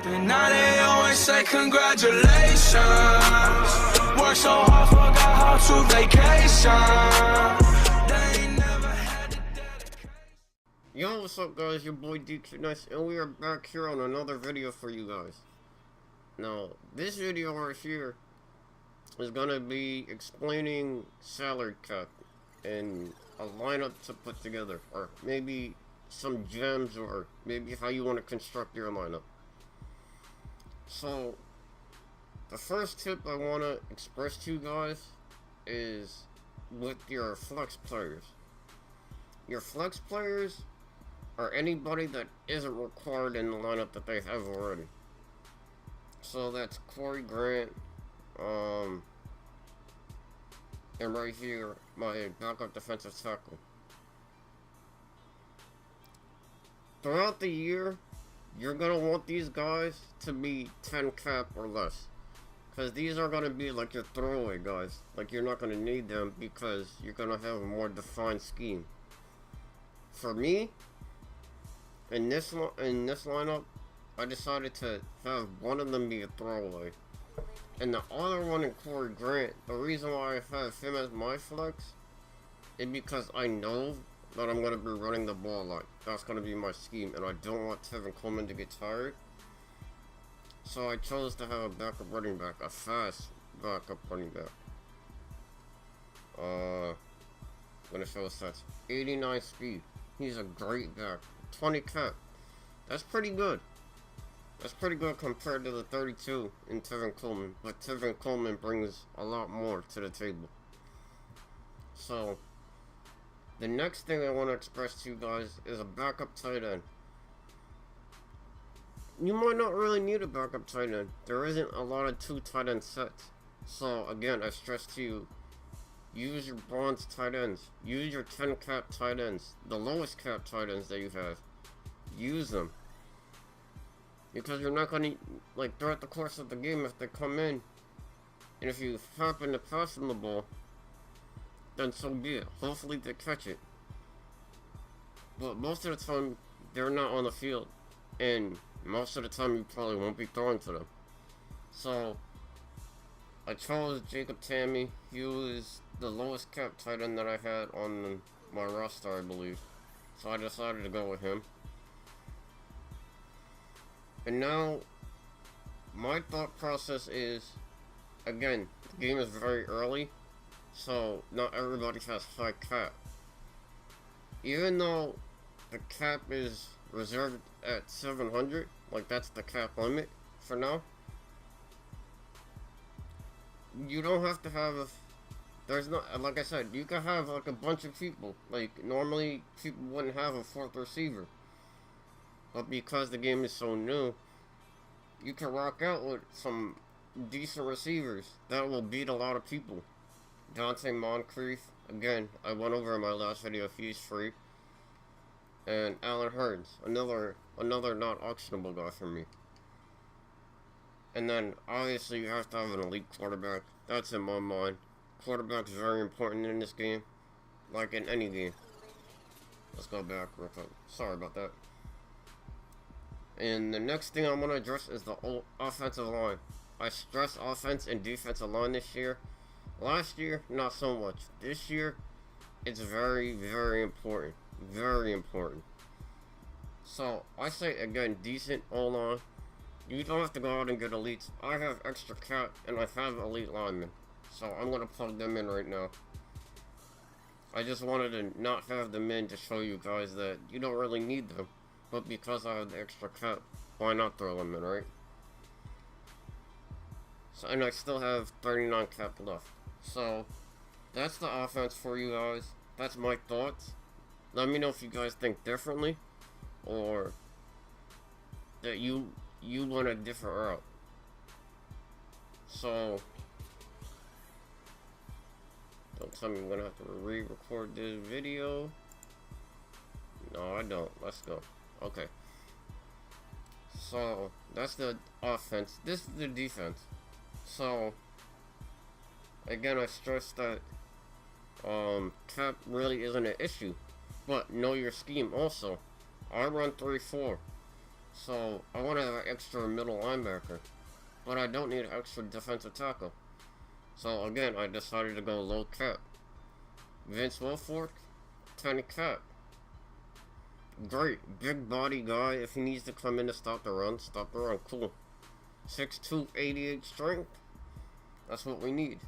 And now they always say congratulations. Work so hard, forgot how to vacation. They ain't never had the dedication. Yo, what's up guys, your boy DQ Nice, and we are back here on another video for you guys. Now, this video right here is gonna be explaining salary cap and a lineup to put together, or maybe some gems, or maybe how you want to construct your lineup. So, the first tip I want to express to you guys is with your flex players. Your flex players are anybody that isn't required in the lineup that they have already. So that's Corey Grant, and right here, my backup defensive tackle. Throughout the year, you're going to want these guys to be 10 cap or less. Because these are going to be like your throwaway guys. Like, you're not going to need them because you're going to have a more defined scheme. For me, in this lineup, I decided to have one of them be a throwaway. And the other one in Corey Grant, the reason why I have him as my flex is because I know that I'm going to be running the ball a lot. That's going to be my scheme, and I don't want Tevin Coleman to get tired. So I chose to have a backup running back, a fast backup running back. I'm going to show stats. 89 speed. He's a great back. 20 cap. That's pretty good. That's pretty good compared to the 32 in Tevin Coleman. But Tevin Coleman brings a lot more to the table. So, the next thing I want to express to you guys is a backup tight end. You might not really need a backup tight end. There isn't a lot of 2 tight end sets. So, again, I stress to you, use your bronze tight ends. Use your 10 cap tight ends. The lowest cap tight ends that you have. Use them. Because you're not going to, like, throughout the course of the game, if they come in, and if you happen to pass them the ball, then so be it. Hopefully they catch it. But most of the time, they're not on the field. And most of the time, you probably won't be throwing to them. So, I chose Jacob Tamme. He was the lowest cap tight end that I had on my roster, I believe. So I decided to go with him. And now, my thought process is, again, the game is very early, so not everybody has high cap. Even though the cap is reserved at 700, like that's the cap limit for now, you don't have to have there's not, like I said, you can have like a bunch of people. Like, normally people wouldn't have a 4th receiver. But because the game is so new, you can rock out with some decent receivers that will beat a lot of people. Dante Moncrief, again, I went over in my last video, he's free. And Allen Hurns, another not auctionable guy for me. And then, obviously, you have to have an elite quarterback. That's in my mind. Quarterback's very important in this game, like in any game. Let's go back real quick. Sorry about that. And the next thing I'm going to address is the offensive line. I stress offense and defensive line this year. Last year, not so much. This year, it's very, very important. Very important. So, I say, again, decent O-line. You don't have to go out and get elites. I have extra cap, and I have elite linemen. So, I'm going to plug them in right now. I just wanted to not have them in to show you guys that you don't really need them. But because I have the extra cap, why not throw them in, right? So, and I still have 39 cap left. So, that's the offense for you guys. That's my thoughts. Let me know if you guys think differently, or that you want a different route. So, don't tell me I'm gonna have to re-record this video. No, I don't. Let's go. Okay. So, that's the offense. This is the defense. So, again, I stress that cap really isn't an issue. But know your scheme also. I run 3-4. So I want to have an extra middle linebacker, but I don't need an extra defensive tackle. So again, I decided to go low cap. Vince Wilfork, 10 cap. Great, big body guy. If he needs to come in to stop the run, cool. 6'2", 88 strength. That's what we need.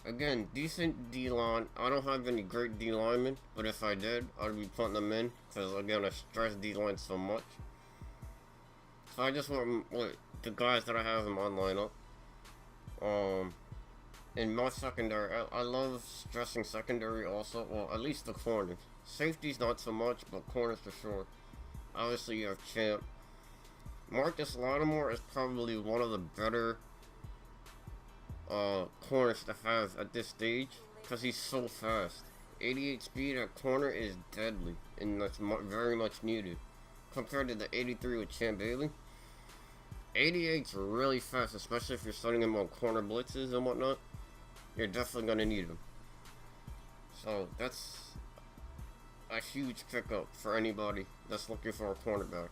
Again, decent D-line. I don't have any great D-linemen, but if I did, I'd be putting them in, because again, I stress D-line so much. So I just want with the guys that I have in my lineup. In my secondary, I love stressing secondary also. Well, at least the corners. Safeties not so much, but corners for sure. Obviously, you have Champ. Marcus Lattimore is probably one of the better corners to have at this stage, because he's so fast. 88 speed at corner is deadly, and that's very much needed. Compared to the 83 with Champ Bailey, 88's really fast, especially if you're starting him on corner blitzes and whatnot. You're definitely going to need him. So that's a huge pickup for anybody that's looking for a cornerback.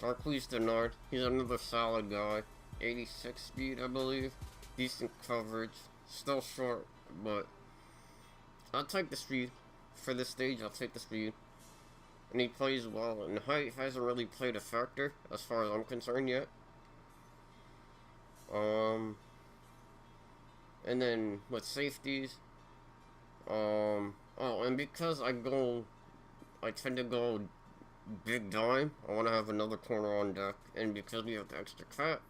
Darqueze Dennard, he's another solid guy. 86 speed, I believe. Decent coverage. Still short, but I'll take the speed. For this stage, I'll take the speed. And he plays well. And height hasn't really played a factor, as far as I'm concerned yet. And then with safeties, oh, and because I tend to go big dime, I want to have another corner on deck, and because we have the extra cap,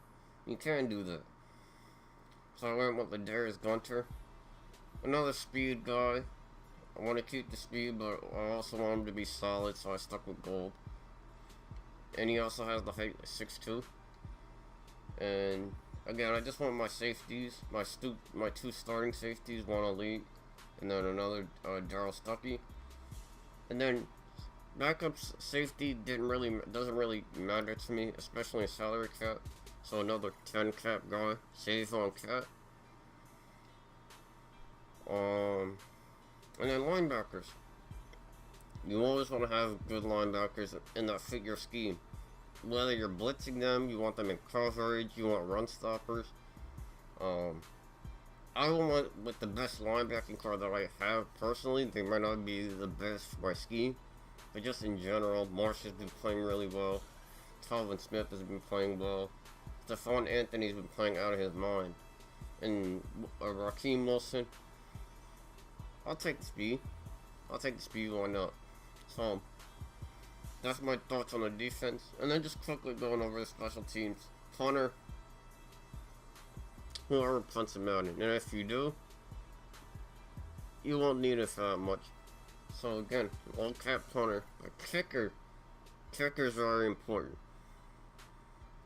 you can do that. So I went with Ladarius Gunter, another speed guy. I want to keep the speed, but I also want him to be solid, so I stuck with gold. And he also has the height, 6'2". And again, I just want my safeties, my two starting safeties, one elite, and then another Darryl Stuckey. And then backup safety doesn't really matter to me, especially in salary cap. So another 10 cap guy, save on cap. And then linebackers. You always want to have good linebackers in that fit your scheme. Whether you're blitzing them, you want them in coverage, you want run stoppers. I want with the best linebacking core that I have personally. They might not be the best for my scheme, but just in general, Marsh has been playing really well. Calvin Smith has been playing well. Stephon Anthony's been playing out of his mind. And Raheem Wilson, I'll take the speed. Why not? So, that's my thoughts on the defense. And then just quickly going over the special teams. Punter, whoever punts in Madden. And if you do, you won't need it for that much. So again, low cap punter. A kicker. Kicker's very important.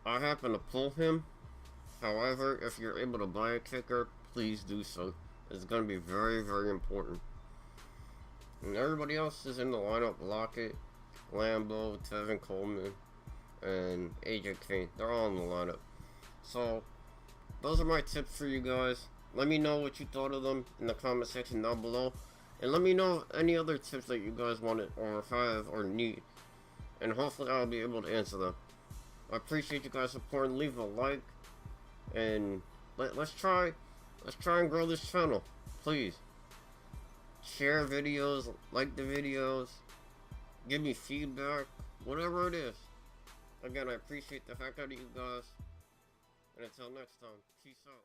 I happen to pull him. However, if you're able to buy a kicker, please do so. It's going to be very, very important. And everybody else is in the lineup. Lockett, Lambeau, Tevin Coleman, and AJ Kane. They're all in the lineup. So, those are my tips for you guys. Let me know what you thought of them in the comment section down below. And let me know any other tips that you guys wanted or have or need. And hopefully I'll be able to answer them. I appreciate you guys supporting. Leave a like. And let's try and grow this channel. Please. Share videos, like the videos, give me feedback, whatever it is. Again, I appreciate the heck out of you guys. And until next time, peace out.